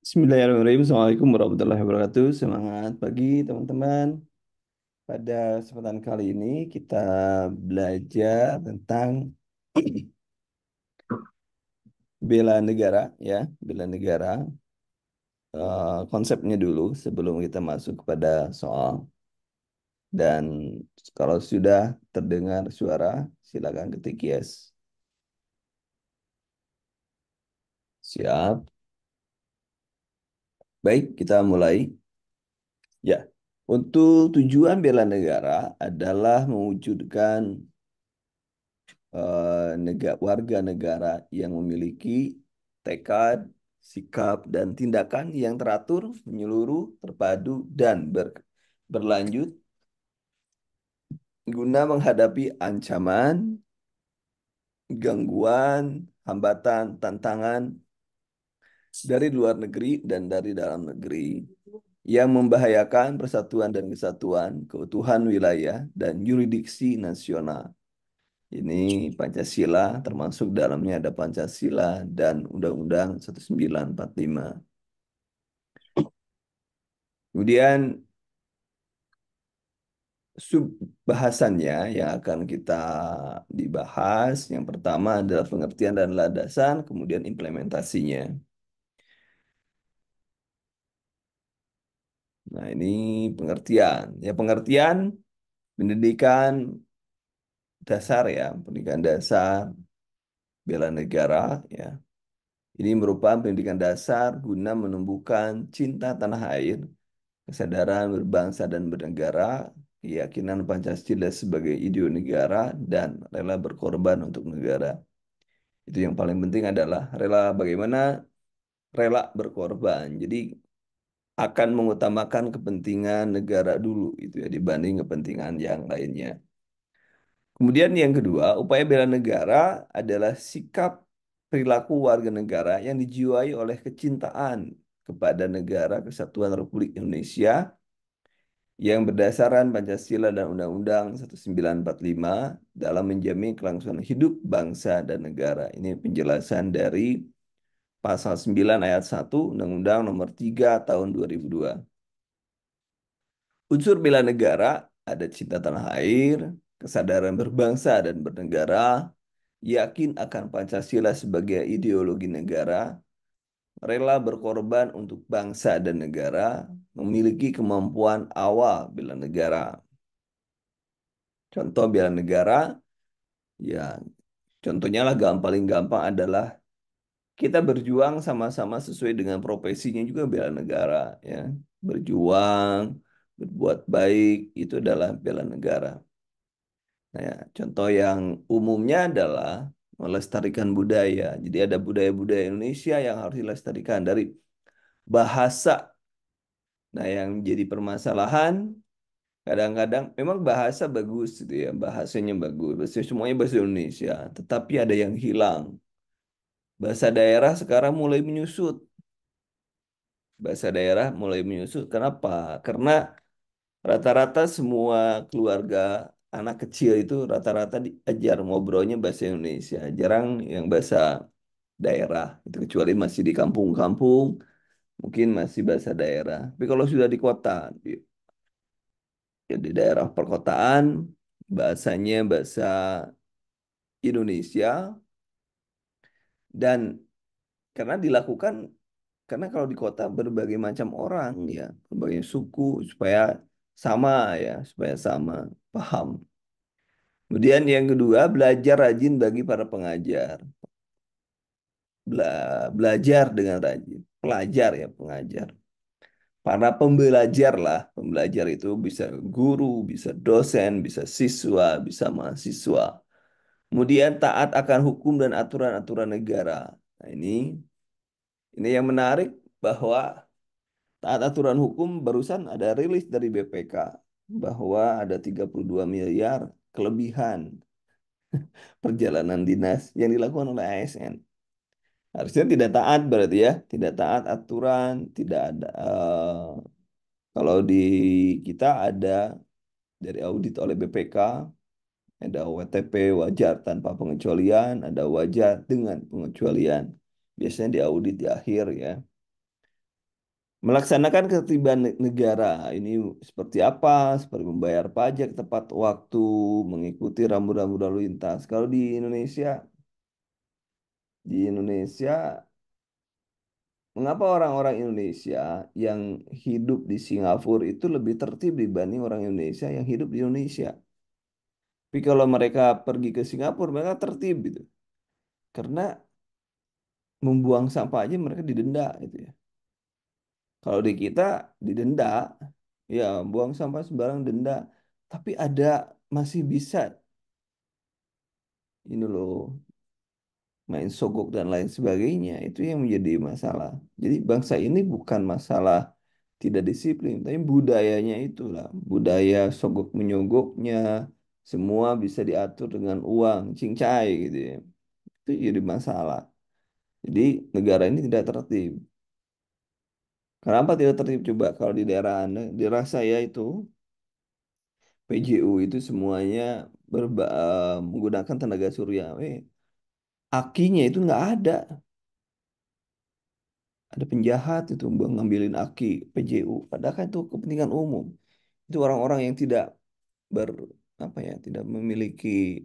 Bismillahirrahmanirrahim. Assalamualaikum warahmatullahi wabarakatuh. Semangat pagi teman-teman. Pada kesempatan kali ini kita belajar tentang bela negara, ya, bela negara. Konsepnya dulu sebelum kita masuk kepada soal. Dan kalau sudah terdengar suara, silakan ketik yes. Siap. Baik, kita mulai. Ya, untuk tujuan bela negara adalah mewujudkan warga negara yang memiliki tekad, sikap, dan tindakan yang teratur, menyeluruh, terpadu, dan berlanjut guna menghadapi ancaman, gangguan, hambatan, tantangan dari luar negeri dan dari dalam negeri yang membahayakan persatuan dan kesatuan, keutuhan wilayah, dan yurisdiksi nasional. Ini Pancasila, termasuk dalamnya ada Pancasila dan Undang-Undang 1945. Kemudian sub bahasannya yang akan kita dibahas, yang pertama adalah pengertian dan landasan, kemudian implementasinya. Nah, ini pengertian. Ya, pengertian pendidikan dasar ya, pendidikan dasar bela negara ya. Ini merupakan pendidikan dasar guna menumbuhkan cinta tanah air, kesadaran berbangsa dan bernegara, keyakinan Pancasila sebagai ideologi negara, dan rela berkorban untuk negara. Itu yang paling penting adalah bagaimana rela berkorban. Jadi akan mengutamakan kepentingan negara dulu itu ya dibanding kepentingan yang lainnya. Kemudian yang kedua, upaya bela negara adalah sikap perilaku warga negara yang dijiwai oleh kecintaan kepada negara Kesatuan Republik Indonesia yang berdasarkan Pancasila dan Undang-Undang 1945 dalam menjamin kelangsungan hidup bangsa dan negara. Ini penjelasan dari Pasal 9 ayat 1 Undang-Undang Nomor 3 Tahun 2002. Unsur bela negara ada cinta tanah air, kesadaran berbangsa dan bernegara, yakin akan Pancasila sebagai ideologi negara, rela berkorban untuk bangsa dan negara, memiliki kemampuan awal bela negara. Contoh bela negara, ya contohnya lah paling gampang adalah kita berjuang sama-sama sesuai dengan profesinya juga bela negara, ya. Berjuang, berbuat baik, itu adalah bela negara. Nah, ya, contoh yang umumnya adalah melestarikan budaya. Jadi ada budaya-budaya Indonesia yang harus dilestarikan dari bahasa. Nah, yang jadi permasalahan kadang-kadang memang bahasa bagus gitu ya, bahasanya bagus, semuanya bahasa Indonesia, tetapi ada yang hilang. Bahasa daerah sekarang mulai menyusut. Bahasa daerah mulai menyusut. Kenapa? Karena rata-rata semua keluarga anak kecil itu rata-rata diajar ngobrolnya bahasa Indonesia. Jarang yang bahasa daerah. Itu kecuali masih di kampung-kampung, mungkin masih bahasa daerah. Tapi kalau sudah di kota, ya di daerah perkotaan, bahasanya bahasa Indonesia dan karena dilakukan karena kalau di kota berbagai macam orang ya, berbagai suku supaya sama ya, supaya sama paham. Kemudian yang kedua, belajar rajin bagi para pengajar. Belajar dengan rajin. Pelajar ya, pengajar. Para pembelajar lah, pembelajar itu bisa guru, bisa dosen, bisa siswa, bisa mahasiswa. Kemudian taat akan hukum dan aturan-aturan negara. Nah, ini yang menarik bahwa taat aturan hukum barusan ada rilis dari BPK bahwa ada 32 miliar kelebihan perjalanan dinas yang dilakukan oleh ASN. Harusnya tidak taat berarti ya, tidak taat aturan, tidak ada. Kalau di kita ada dari audit oleh BPK, ada WTP wajar tanpa pengecualian, ada wajar dengan pengecualian. Biasanya di audit di akhir ya. Melaksanakan ketertiban negara ini seperti apa? Seperti membayar pajak tepat waktu, mengikuti rambu-rambu lalu lintas. Kalau di Indonesia, mengapa orang-orang Indonesia yang hidup di Singapura itu lebih tertib dibanding orang Indonesia yang hidup di Indonesia? Tapi kalau mereka pergi ke Singapura, mereka tertib gitu. Karena membuang sampah aja mereka didenda gitu ya. Kalau di kita didenda, ya buang sampah sembarang denda. Tapi ada masih bisa ini loh main sogok dan lain sebagainya. Itu yang menjadi masalah. Jadi bangsa ini bukan masalah tidak disiplin, tapi budayanya itulah. Budaya sogok menyogoknya semua bisa diatur dengan uang, cincai gitu ya. Itu jadi masalah. Jadi negara ini tidak tertib. Kenapa tidak tertib coba kalau di daerah Anda, di daerah saya itu PJU itu semuanya menggunakan tenaga surya. Akinya itu nggak ada. Ada penjahat itu ngambilin aki PJU. Padahal kan itu kepentingan umum. Itu orang-orang yang tidak ber apa ya, tidak memiliki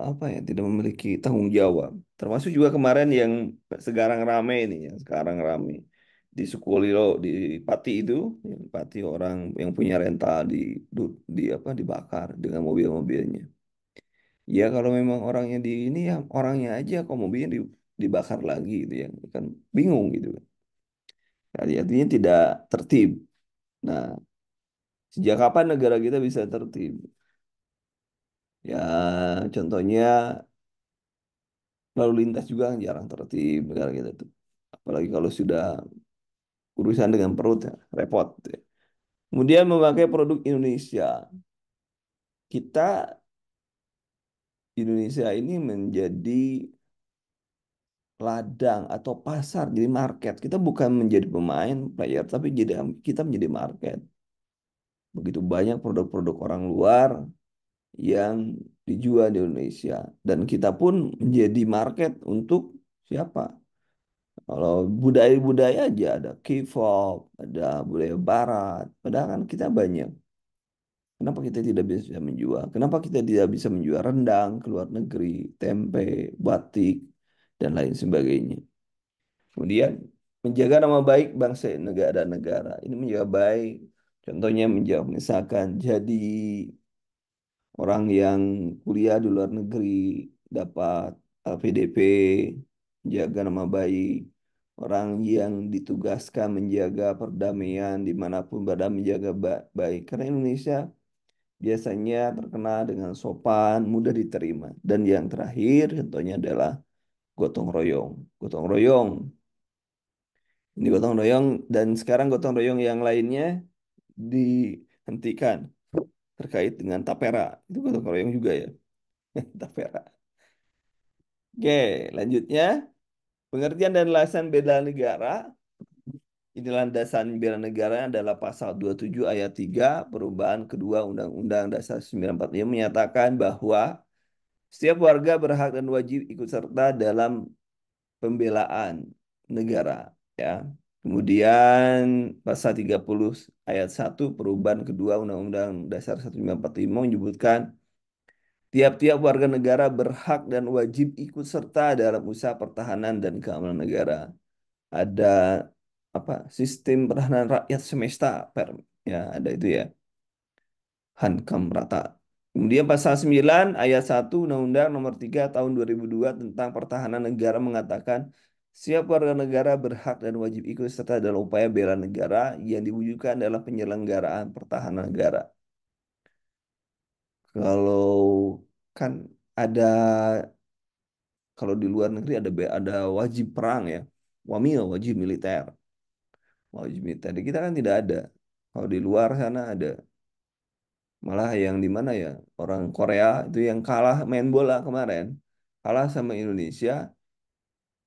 apa ya, tidak memiliki tanggung jawab. Termasuk juga kemarin yang sekarang rame ini, yang sekarang rame di Sukolilo di Pati itu, yang Pati orang yang punya rental di apa dibakar dengan mobil-mobilnya. Ya kalau memang orangnya di ini ya orangnya aja, kok mobilnya dibakar lagi gitu ya, kan bingung gitu kan. Jadi artinya tidak tertib. Nah, sejak kapan negara kita bisa tertib? Ya, contohnya lalu lintas juga kan jarang tertib negara kita tuh. Apalagi kalau sudah urusan dengan perut ya, repot. Ya. Kemudian memakai produk Indonesia. Kita Indonesia ini menjadi ladang atau pasar, jadi market. Kita bukan menjadi pemain, player, tapi kita menjadi market. Begitu banyak produk-produk orang luar yang dijual di Indonesia. Dan kita pun menjadi market untuk siapa? Kalau budaya-budaya aja ada K-pop, ada budaya barat. Padahal kan kita banyak. Kenapa kita tidak bisa menjual? Kenapa kita tidak bisa menjual rendang ke luar negeri, tempe, batik, dan lain sebagainya? Kemudian menjaga nama baik bangsa negara dan negara. Ini menjaga baik. Contohnya menjaga misalkan jadi orang yang kuliah di luar negeri dapat LPDP, jaga nama baik. Orang yang ditugaskan menjaga perdamaian dimanapun berada menjaga baik. Karena Indonesia biasanya terkenal dengan sopan, mudah diterima. Dan yang terakhir contohnya adalah gotong royong. Gotong royong. Ini gotong royong dan sekarang gotong royong yang lainnya dihentikan terkait dengan tapera. Itu gotong royong juga ya, tapera. Oke, lanjutnya pengertian dan landasan bela negara. Ini landasan bela negara adalah pasal 27 ayat 3 perubahan kedua Undang-Undang Dasar 1945 menyatakan bahwa setiap warga berhak dan wajib ikut serta dalam pembelaan negara, ya. Kemudian pasal 30 ayat 1 perubahan kedua Undang-Undang Dasar 1945 menyebutkan tiap-tiap warga negara berhak dan wajib ikut serta dalam usaha pertahanan dan keamanan negara. Ada apa? Sistem pertahanan rakyat semesta, ya, ada itu ya. Hankam Rata. Kemudian pasal 9 ayat 1 Undang-Undang Nomor 3 Tahun 2002 tentang Pertahanan Negara mengatakan setiap warga negara berhak dan wajib ikut serta dalam upaya bela negara yang diwujudkan dalam penyelenggaraan pertahanan negara. Kalau kan ada kalau di luar negeri ada wajib perang ya. Wamil, wajib militer. Wajib militer. Di kita kan tidak ada. Kalau di luar sana ada. Malah yang di mana ya? Orang Korea itu yang kalah main bola kemarin. Kalah sama Indonesia.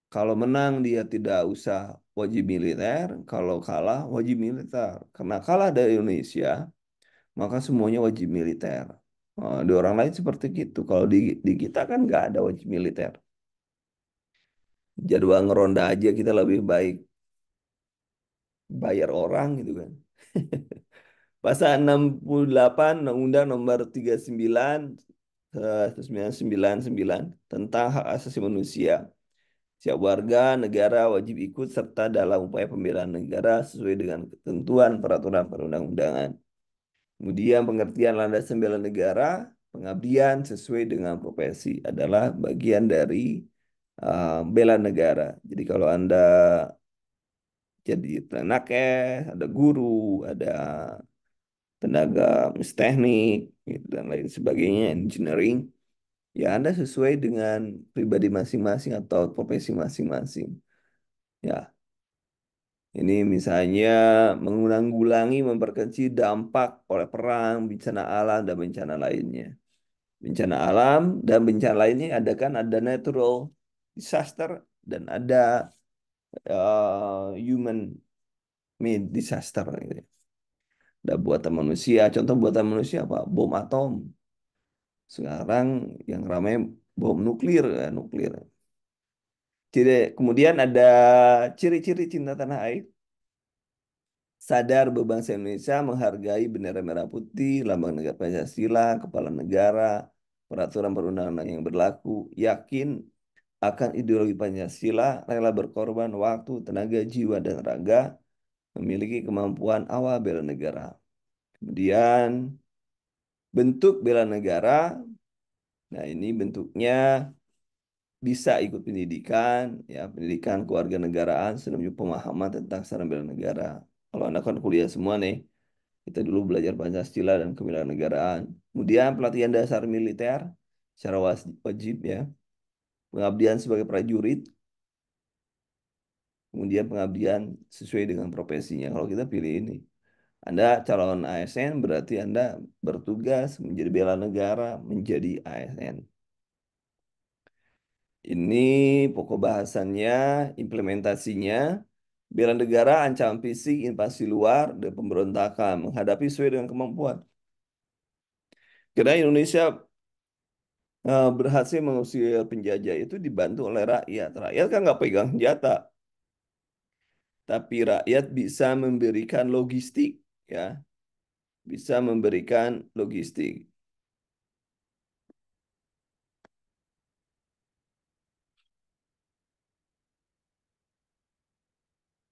Kalau menang dia tidak usah wajib militer. Kalau kalah wajib militer. Karena kalah dari Indonesia, maka semuanya wajib militer. Di orang lain seperti itu. Kalau di kita kan nggak ada wajib militer. Jadwal ngeronda aja kita lebih baik bayar orang gitu kan. Pasal 68 Undang-Undang Nomor 39 1999 tentang hak asasi manusia. Setiap warga negara wajib ikut serta dalam upaya pembelaan negara sesuai dengan ketentuan peraturan perundang-undangan. Kemudian pengertian landasan bela negara, pengabdian sesuai dengan profesi adalah bagian dari bela negara. Jadi kalau Anda jadi tenaga, ada guru, ada tenaga teknik, gitu, dan lain sebagainya, engineering, ya Anda sesuai dengan pribadi masing-masing atau profesi masing-masing. Ya, ini misalnya menanggulangi, memperkecil dampak oleh perang, bencana alam, dan bencana lainnya. Bencana alam dan bencana lainnya ada kan, ada natural disaster dan ada human made disaster gitu ya. Ada buatan manusia. Contoh buatan manusia apa? Bom atom. Sekarang yang ramai bom nuklir, ya, nuklir. Kemudian ada ciri-ciri cinta tanah air. Sadar bahwa bangsa Indonesia menghargai bendera merah putih, lambang negara Pancasila, kepala negara, peraturan perundang-undangan yang berlaku, yakin akan ideologi Pancasila, rela berkorban waktu, tenaga, jiwa, dan raga, memiliki kemampuan awal bela negara. Kemudian bentuk bela negara, nah ini bentuknya bisa ikut pendidikan, ya pendidikan kewarganegaraan, sedemikian pemahaman tentang sarana bela negara. Kalau Anda kan kuliah semua nih, kita dulu belajar Pancasila dan kewarganegaraan. Kemudian pelatihan dasar militer secara wajib ya, pengabdian sebagai prajurit, kemudian pengabdian sesuai dengan profesinya. Kalau kita pilih ini, Anda calon ASN berarti Anda bertugas menjadi bela negara, menjadi ASN. Ini pokok bahasannya, implementasinya. Bela negara, ancaman fisik, invasi luar, dan pemberontakan menghadapi sesuai dengan kemampuan. Karena Indonesia berhasil mengusir penjajah itu dibantu oleh rakyat. Rakyat kan nggak pegang senjata, tapi rakyat bisa memberikan logistik, ya, bisa memberikan logistik.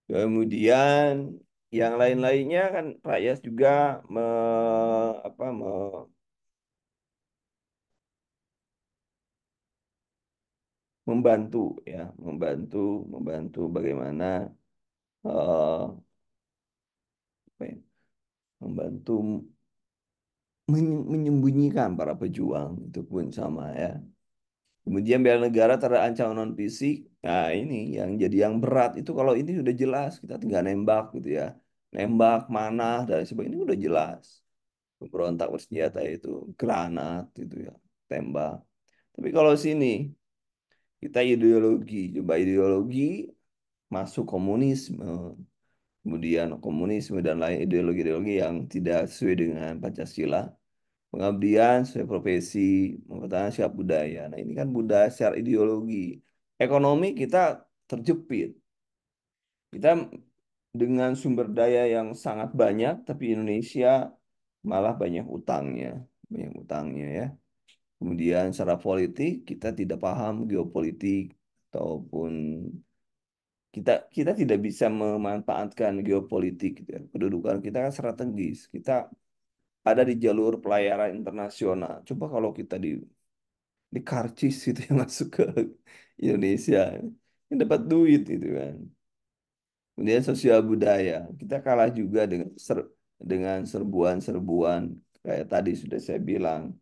Kemudian yang lain-lainnya kan rakyat juga me, apa, membantu, ya, membantu, membantu bagaimana eh, apa ya, membantu menyembunyikan para pejuang itu pun sama ya. Kemudian bela negara terhadap ancaman non fisik. Nah, ini yang jadi yang berat itu kalau ini sudah jelas kita tinggal nembak gitu ya. Nembak mana dan sebagainya ini udah jelas. Pemberontak bersenjata itu granat itu ya, tembak. Tapi kalau sini kita ideologi, coba ideologi masuk komunisme, kemudian komunisme dan lain ideologi-ideologi yang tidak sesuai dengan Pancasila. Pengabdian sesuai profesi, mempertahankan sikap budaya. Nah, ini kan budaya secara ideologi. Ekonomi kita terjepit. Kita dengan sumber daya yang sangat banyak, tapi Indonesia malah banyak utangnya. Banyak utangnya ya. Kemudian secara politik, kita tidak paham geopolitik ataupun kita kita tidak bisa memanfaatkan geopolitik gitu ya. Kedudukan kita kan strategis. Kita ada di jalur pelayaran internasional. Coba kalau kita di karcis itu yang masuk ke Indonesia, yang dapat duit itu kan. Kemudian sosial budaya, kita kalah juga dengan dengan serbuan-serbuan kayak tadi sudah saya bilang,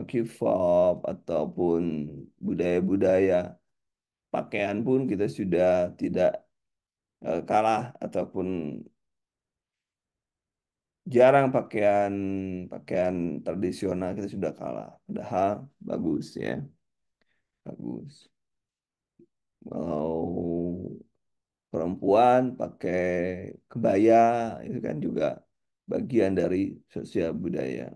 K-pop ataupun budaya-budaya pakaian pun kita sudah tidak kalah ataupun jarang pakaian pakaian tradisional kita sudah kalah. Padahal bagus ya, bagus. Mau perempuan pakai kebaya itu kan juga bagian dari sosial budaya.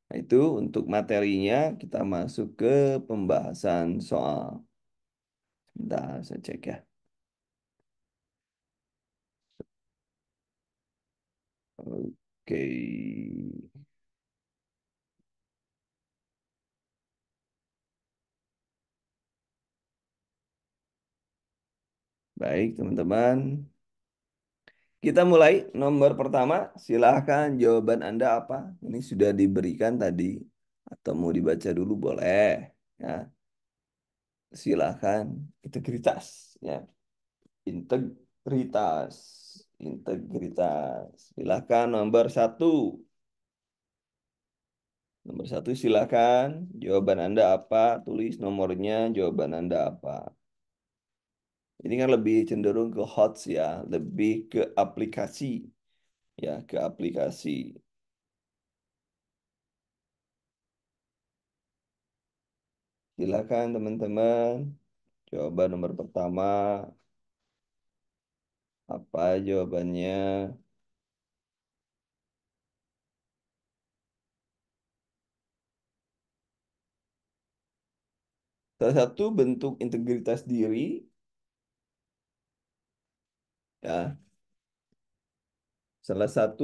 Nah, itu untuk materinya kita masuk ke pembahasan soal. Sebentar, saya cek ya. Oke. Baik, teman-teman. Kita mulai nomor pertama. Silahkan jawaban Anda apa? Ini sudah diberikan tadi. Atau mau dibaca dulu boleh. Ya, silahkan. Integritas. Ya, integritas. Integritas. Silahkan nomor satu. Nomor satu silahkan. Jawaban Anda apa? Tulis nomornya. Jawaban Anda apa? Ini kan lebih cenderung ke HOTS ya. Lebih ke aplikasi. Ya, ke aplikasi. Silakan teman-teman. Jawaban nomor pertama, apa jawabannya? Salah satu bentuk integritas diri, ya, salah satu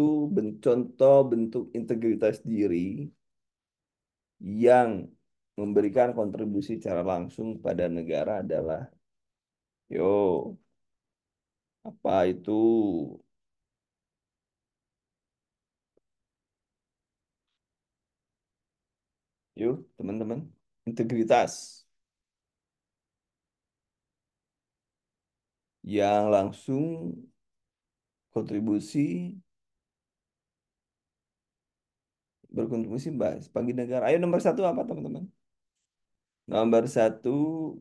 contoh bentuk integritas diri yang memberikan kontribusi secara langsung pada negara adalah, yo, apa itu? Yuk, teman-teman, integritas yang langsung kontribusi berkontribusi bagi negara. Ayo nomor satu apa teman-teman? Nomor satu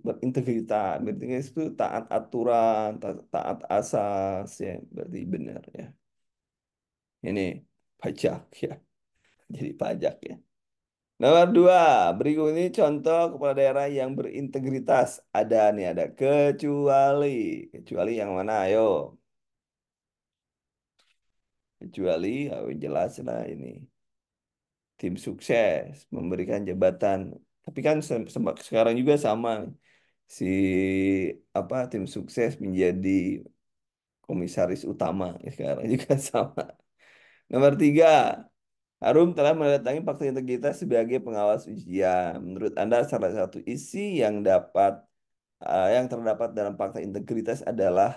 berintegritas. Berintegritas itu taat aturan, taat asas ya, berarti benar ya. Ini pajak ya, jadi pajak ya. Nomor dua, berikut ini contoh kepala daerah yang berintegritas. Ada nih, ada kecuali. Kecuali yang mana? Ayo, kecuali, oh, jelas lah ini. Tim sukses memberikan jabatan. Tapi kan sekarang juga sama. Si apa tim sukses menjadi komisaris utama ya sekarang juga sama. Nomor tiga, Harum telah mendatangi fakta integritas sebagai pengawas ujian. Menurut Anda salah satu isi yang terdapat dalam fakta integritas adalah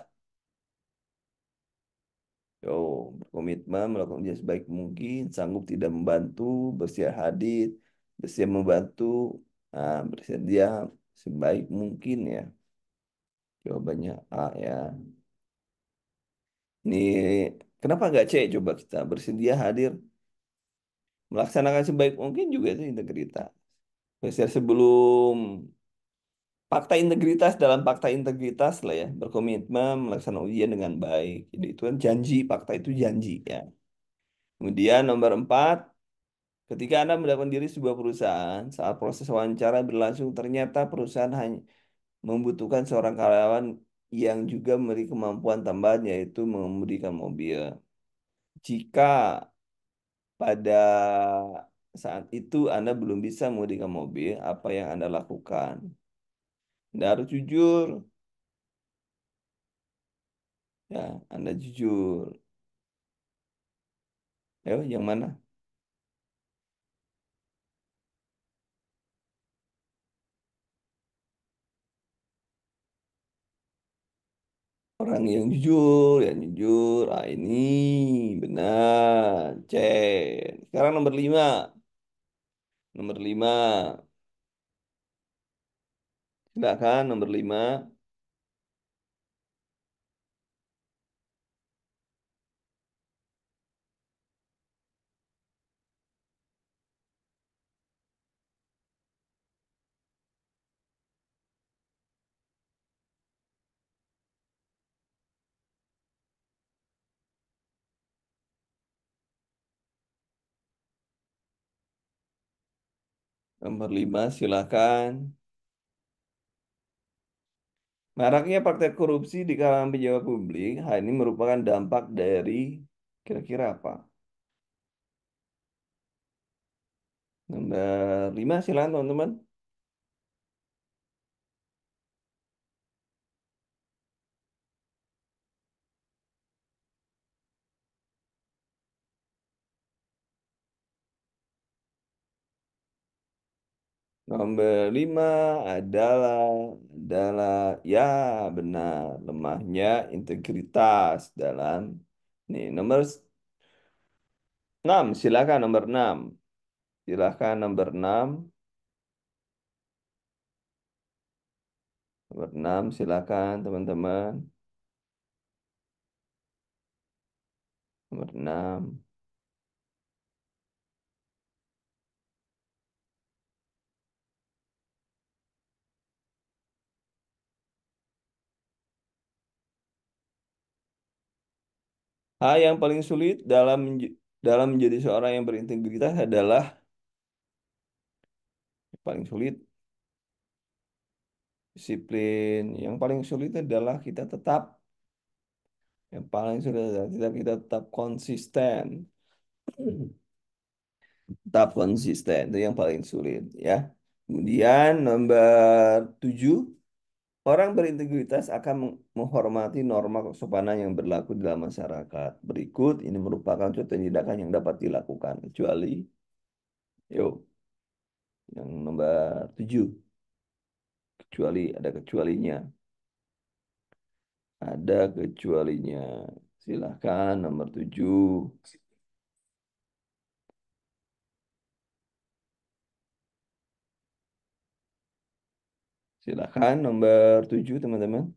yo, berkomitmen melakukan ujian sebaik mungkin, sanggup tidak membantu, bersedia hadir, bersedia membantu, bersedia sebaik mungkin ya. Jawabannya A ya. Ini kenapa nggak C? Coba kita bersedia hadir melaksanakan sebaik mungkin juga itu integritas. Biasanya sebelum fakta integritas dalam fakta integritas lah ya, berkomitmen melaksanakan ujian dengan baik. Jadi itu kan janji, fakta itu janji ya. Kemudian nomor empat, ketika Anda mendapatkan diri sebuah perusahaan, saat proses wawancara berlangsung, ternyata perusahaan hanya membutuhkan seorang karyawan yang juga memiliki kemampuan tambahan yaitu mengemudikan mobil. Jika pada saat itu Anda belum bisa mengemudikan mobil, apa yang Anda lakukan? Anda harus jujur, ya, Anda jujur. Ayo, yang mana? Orang yang jujur. Ah, ini benar. Cek. Sekarang nomor lima. Nomor lima. Silakan nomor lima. Nomor lima, silakan. Maraknya praktek korupsi di kalangan pejabat publik, hal ini merupakan dampak dari kira-kira apa? Nomor lima, silakan teman-teman. Nomor 5 adalah adalah ya benar lemahnya integritas dalam nih nomor 6 silakan nomor 6 silakan nomor 6 silakan teman-teman nomor 6. Hal yang paling sulit dalam menjadi seorang yang berintegritas adalah paling sulit disiplin. Yang paling sulit adalah kita tetap yang paling sulit adalah kita tetap konsisten. Tetap konsisten itu yang paling sulit ya. Kemudian nomor 7, orang berintegritas akan menghormati norma kesopanan yang berlaku dalam masyarakat. Berikut ini merupakan contoh tindakan yang dapat dilakukan kecuali yuk yang nomor 7 kecuali ada kecualinya. Ada kecualinya. Silahkan nomor 7. Silahkan nomor 7 teman-teman.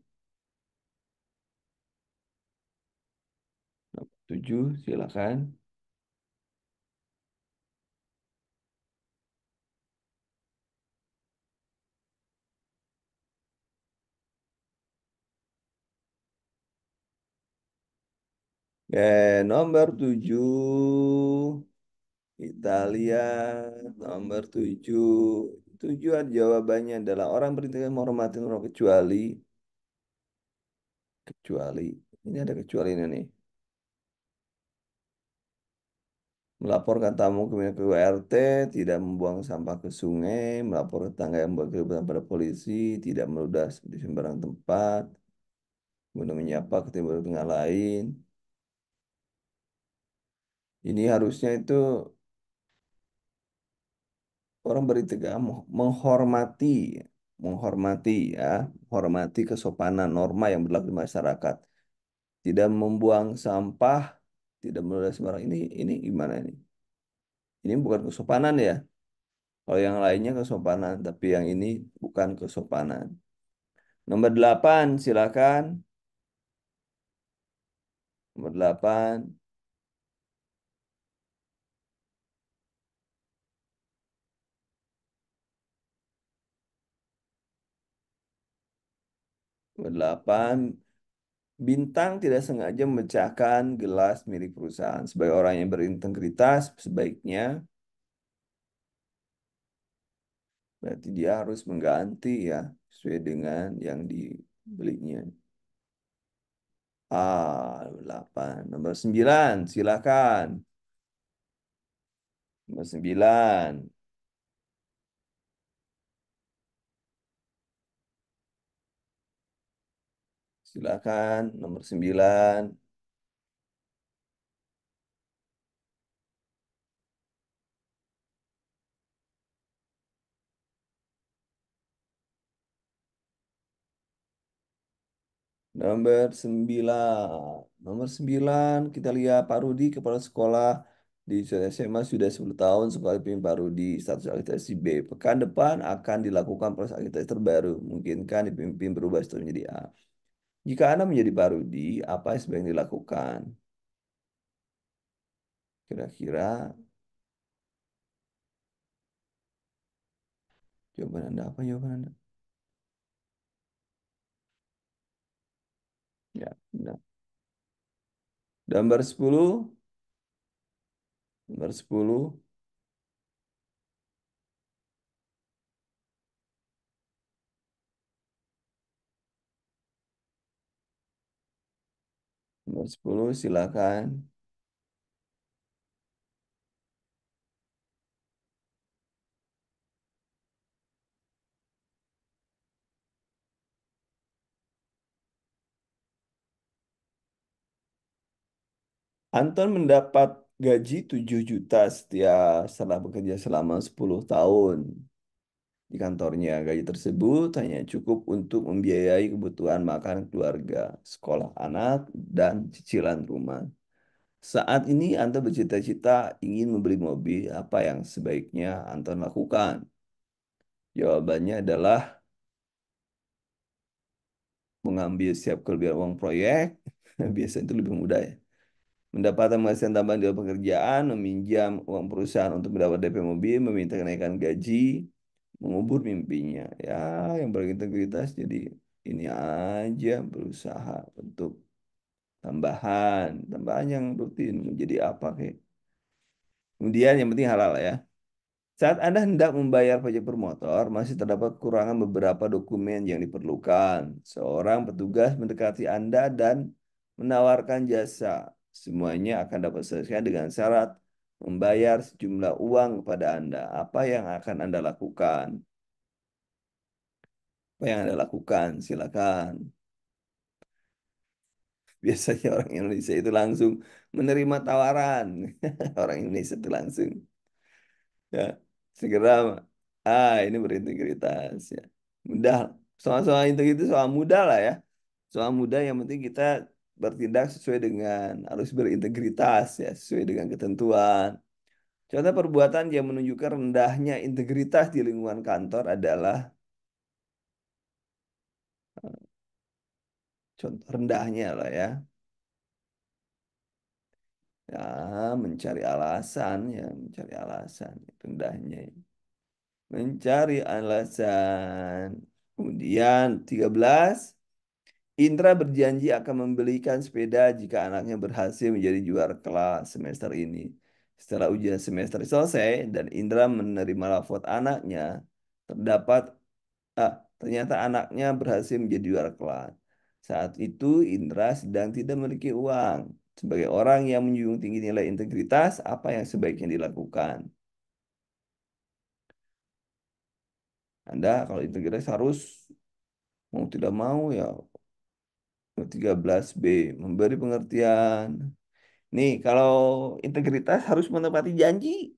Nomor 7 silahkan. Nomor 7 kita lihat nomor 7. Tujuan jawabannya adalah orang berintegritas menghormati norma kecuali ini ada kecuali ini nih. Melaporkan tamu ke RT, tidak membuang sampah ke sungai, melapor tetangga yang membuat keributan pada polisi, tidak meludah di sembarang tempat, kemudian menyapa ke timur tengah lain. Ini harusnya itu orang berintegritas menghormati, menghormati ya, menghormati kesopanan norma yang berlaku di masyarakat. Tidak membuang sampah, tidak meludah sembarang. Ini gimana ini? Ini bukan kesopanan ya. Kalau yang lainnya kesopanan, tapi yang ini bukan kesopanan. Nomor 8 silakan. Nomor 8. Nomor 8. Bintang tidak sengaja memecahkan gelas milik perusahaan. Sebagai orang yang berintegritas, sebaiknya berarti dia harus mengganti ya, sesuai dengan yang dibelinya. 8. Nomor 9 silakan. Nomor 9 silakan. Nomor 9. Nomor 9. Nomor 9 kita lihat Pak Rudi kepala sekolah di SMA sudah 10 tahun sekolah pimpin Pak Rudi status akreditasi B. Pekan depan akan dilakukan proses akreditasi terbaru. Mungkinkan dipimpin berubah status menjadi A. Jika Anda menjadi Pak Rudi, apa yang sebaiknya dilakukan? Kira-kira jawaban Anda apa jawaban Anda? Ya, benar. Nomor 10. Nomor 10. Nomor 10 silakan. Anton mendapat gaji 7 juta setiap setelah bekerja selama 10 tahun. di kantornya. Gaji tersebut hanya cukup untuk membiayai kebutuhan makan keluarga, sekolah anak, dan cicilan rumah. Saat ini Anton bercita-cita ingin membeli mobil. Apa yang sebaiknya Anton lakukan? Jawabannya adalah mengambil siap kelebihan uang proyek. Biasanya itu lebih mudah ya. Mendapatkan penghasilan tambahan di luar pekerjaan, meminjam uang perusahaan untuk mendapat DP mobil, meminta kenaikan gaji, mengubur mimpinya. Ya, yang berintegritas jadi ini aja berusaha untuk tambahan yang rutin menjadi apa kayak. Kemudian yang penting halal ya. Saat Anda hendak membayar pajak bermotor, masih terdapat kekurangan beberapa dokumen yang diperlukan. Seorang petugas mendekati Anda dan menawarkan jasa. Semuanya akan dapat selesai dengan syarat membayar sejumlah uang kepada Anda. Apa yang akan Anda lakukan? Apa yang Anda lakukan? Silakan. Biasanya orang Indonesia itu langsung menerima tawaran. Orang Indonesia itu langsung. Ya, segera. Ini berintegritas ya. Mudah. Soal-soal itu soal mudah lah ya. Soal mudah yang penting kita bertindak sesuai dengan harus berintegritas ya, sesuai dengan ketentuan. Contoh perbuatan yang menunjukkan rendahnya integritas di lingkungan kantor adalah contoh rendahnya lah ya. Ya, mencari alasan ya, mencari alasan rendahnya. Mencari alasan. Kemudian 13. Indra berjanji akan membelikan sepeda jika anaknya berhasil menjadi juara kelas semester ini. Setelah ujian semester selesai dan Indra menerima rapot anaknya, terdapat ternyata anaknya berhasil menjadi juara kelas. Saat itu Indra sedang tidak memiliki uang. Sebagai orang yang menjunjung tinggi nilai integritas, apa yang sebaiknya dilakukan? Anda kalau integritas harus mau tidak mau ya 13B memberi pengertian. Nih, kalau integritas harus menepati janji.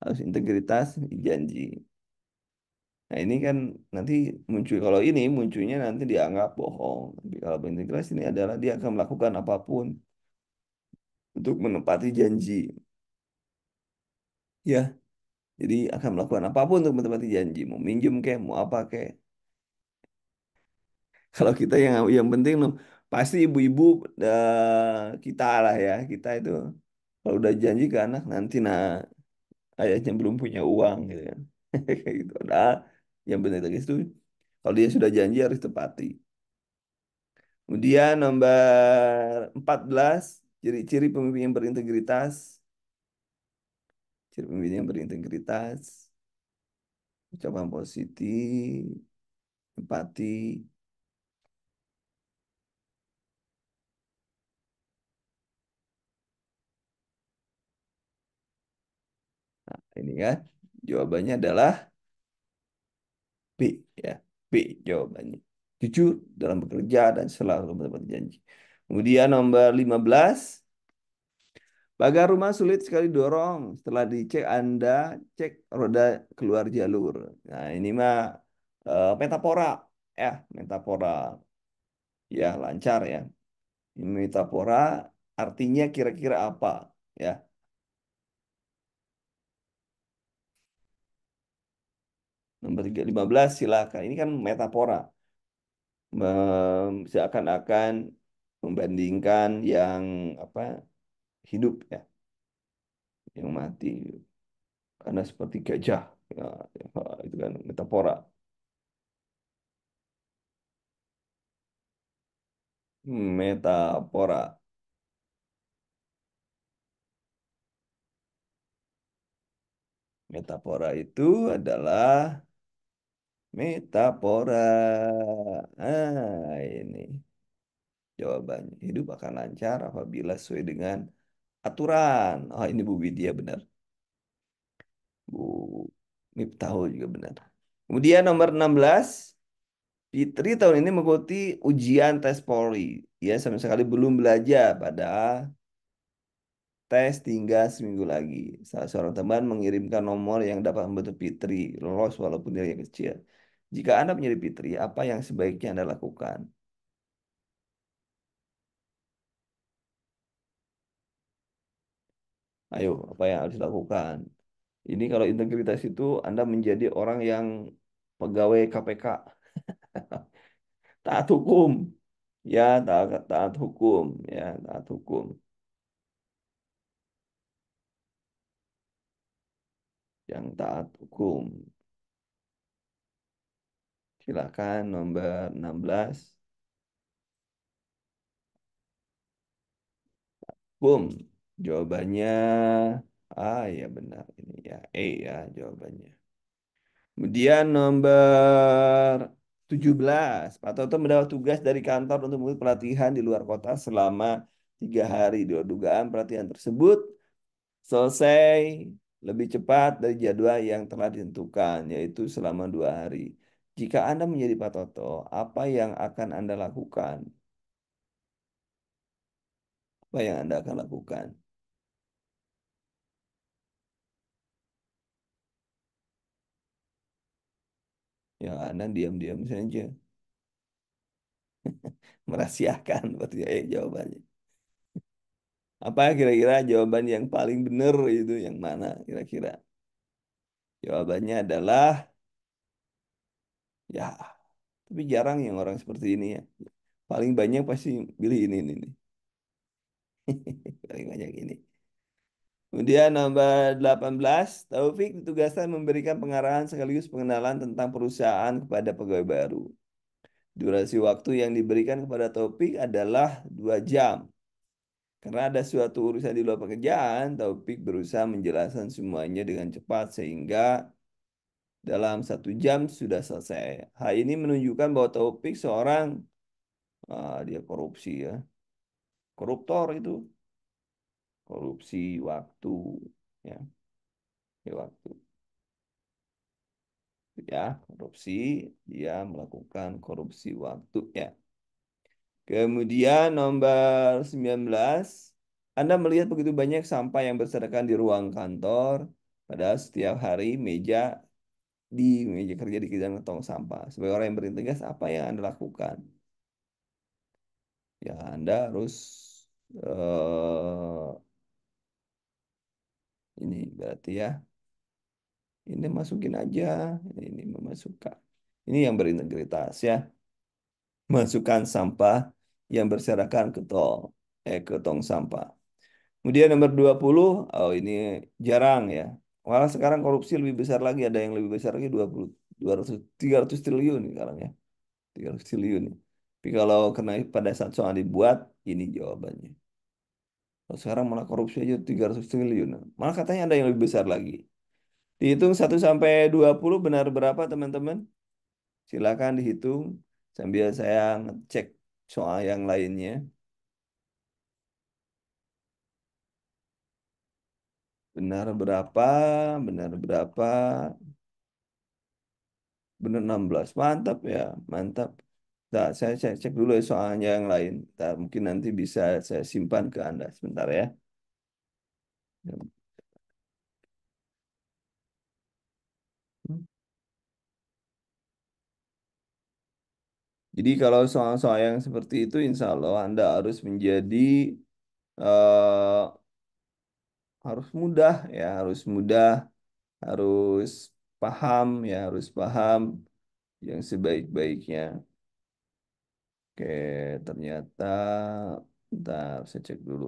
Harus integritas janji. Nah, ini kan nanti muncul, kalau ini munculnya nanti dianggap bohong. Tapi kalau berintegritas ini adalah dia akan melakukan apapun untuk menepati janji. Ya, jadi akan melakukan apapun untuk menepati janji. Mau minjem kayak, mau apa kayak. Kalau kita yang penting loh, pasti ibu-ibu kita lah ya. Kita itu kalau udah janji ke anak nanti ayahnya belum punya uang gitu kan. Kayak gitu. Nah, yang benar tadi itu kalau dia sudah janji harus tepati. Kemudian nomor 14 ciri-ciri pemimpin yang berintegritas. Ciri pemimpin yang berintegritas, ucapan positif, empati. Ini kan jawabannya adalah B ya. B jawabannya. Jujur dalam bekerja dan selalu menepati janji. Kemudian nomor 15. Pagar rumah sulit sekali dorong. Setelah dicek, Anda cek roda keluar jalur. Nah, ini mah metafora. Ya, metafora. Ya, lancar ya. Ini metafora artinya kira-kira apa? Ya, nomor 15 silakan. Ini kan metafora. Seakan-akan membandingkan yang apa hidup ya, yang mati. Karena seperti gajah. Ya, itu kan metafora. Metafora. Metafora itu adalah metafora. Ini jawabannya. Hidup akan lancar apabila sesuai dengan aturan. Oh, ini Bu Widya benar. Bu Miftahul juga benar. Kemudian nomor 16, Fitri tahun ini mengikuti ujian tes Polri. Ia sama sekali belum belajar pada tes tinggal seminggu lagi. Salah seorang teman mengirimkan nomor yang dapat membantu Fitri lolos walaupun nilainya kecil. Jika Anda menjadi Fitri, apa yang sebaiknya Anda lakukan? Ayo, apa yang harus dilakukan? Ini kalau integritas itu Anda menjadi orang yang pegawai KPK, taat hukum, ya taat hukum, ya taat hukum, yang taat hukum. Silakan nomor 16. Boom. Jawabannya ya benar ini ya. Ya jawabannya. Kemudian nomor 17. Pak Toto mendapat tugas dari kantor untuk mengikuti pelatihan di luar kota selama 3 hari. Dugaan pelatihan tersebut selesai lebih cepat dari jadwal yang telah ditentukan, yaitu selama 2 hari. Jika Anda menjadi Pak Toto, apa yang akan Anda lakukan? Apa yang Anda akan lakukan? Ya, Anda diam-diam saja. Merahasiakan berarti jawabannya. Apa kira-kira jawaban yang paling benar itu yang mana kira-kira? Jawabannya adalah ya, tapi jarang yang orang seperti ini ya. Paling banyak pasti pilih ini nih. Paling banyak ini. Kemudian nomor 18, Taufik ditugaskan memberikan pengarahan sekaligus pengenalan tentang perusahaan kepada pegawai baru. Durasi waktu yang diberikan kepada Taufik adalah 2 jam. Karena ada suatu urusan di luar pekerjaan, Taufik berusaha menjelaskan semuanya dengan cepat sehingga dalam 1 jam sudah selesai. Hal ini menunjukkan bahwa Taufik seorang dia korupsi ya, koruptor itu, korupsi waktu ya, ya waktu ya, korupsi dia melakukan korupsi waktu ya. Kemudian nomor 19, Anda melihat begitu banyak sampah yang berserakan di ruang kantor, padahal setiap hari di meja kerja dikirim tong sampah. Sebagai orang yang berintegritas, apa yang Anda lakukan? Ya, Anda harus eh ini berarti ya, ini masukin aja, ini memasukkan. Ini yang berintegritas ya, masukkan sampah yang berserakan ke tong sampah. Kemudian nomor 20, oh ini jarang ya. Malah sekarang korupsi lebih besar lagi, ada yang lebih besar lagi 20, 200, 300 triliun sekarang ya. 300 triliun. Tapi kalau kena pada saat soal dibuat, ini jawabannya. Kalau sekarang malah korupsi aja 300 triliun. Malah katanya ada yang lebih besar lagi. Dihitung 1 sampai 20 benar berapa teman-teman? Silakan dihitung sambil saya ngecek soal yang lainnya. Benar berapa? Benar berapa? Benar 16. Mantap ya, mantap. Nah, saya cek dulu ya soalnya yang lain. Ntar mungkin nanti bisa saya simpan ke Anda sebentar ya. Jadi kalau soal-soal yang seperti itu, insya Allah Anda harus menjadi eh, harus mudah ya, harus mudah, harus paham ya, harus paham yang sebaik-baiknya. Oke, ternyata, bentar saya cek dulu.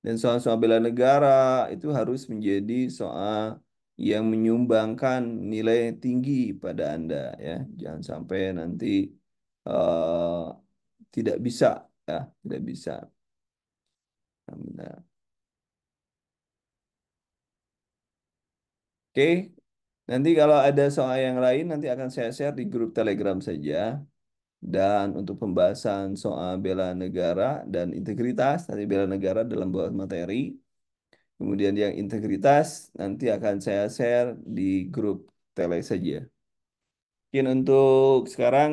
Dan soal-soal bela negara itu harus menjadi soal yang menyumbangkan nilai tinggi pada Anda ya. Jangan sampai nanti eh, tidak bisa ya, tidak bisa. Nah, benar. Oke, nanti kalau ada soal yang lain nanti akan saya share di grup Telegram saja. Dan untuk pembahasan soal bela negara dan integritas, nanti bela negara dalam bawah materi. Kemudian yang integritas nanti akan saya share di grup Tele saja. Mungkin untuk sekarang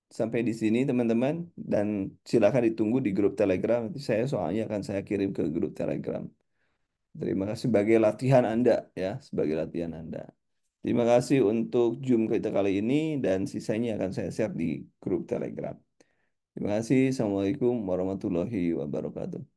sampai di sini teman-teman dan silakan ditunggu di grup Telegram. Nanti saya soalnya akan saya kirim ke grup Telegram. Terima kasih sebagai latihan Anda ya, sebagai latihan Anda. Terima kasih untuk Zoom kita kali ini dan sisanya akan saya share di grup Telegram. Terima kasih. Assalamualaikum warahmatullahi wabarakatuh.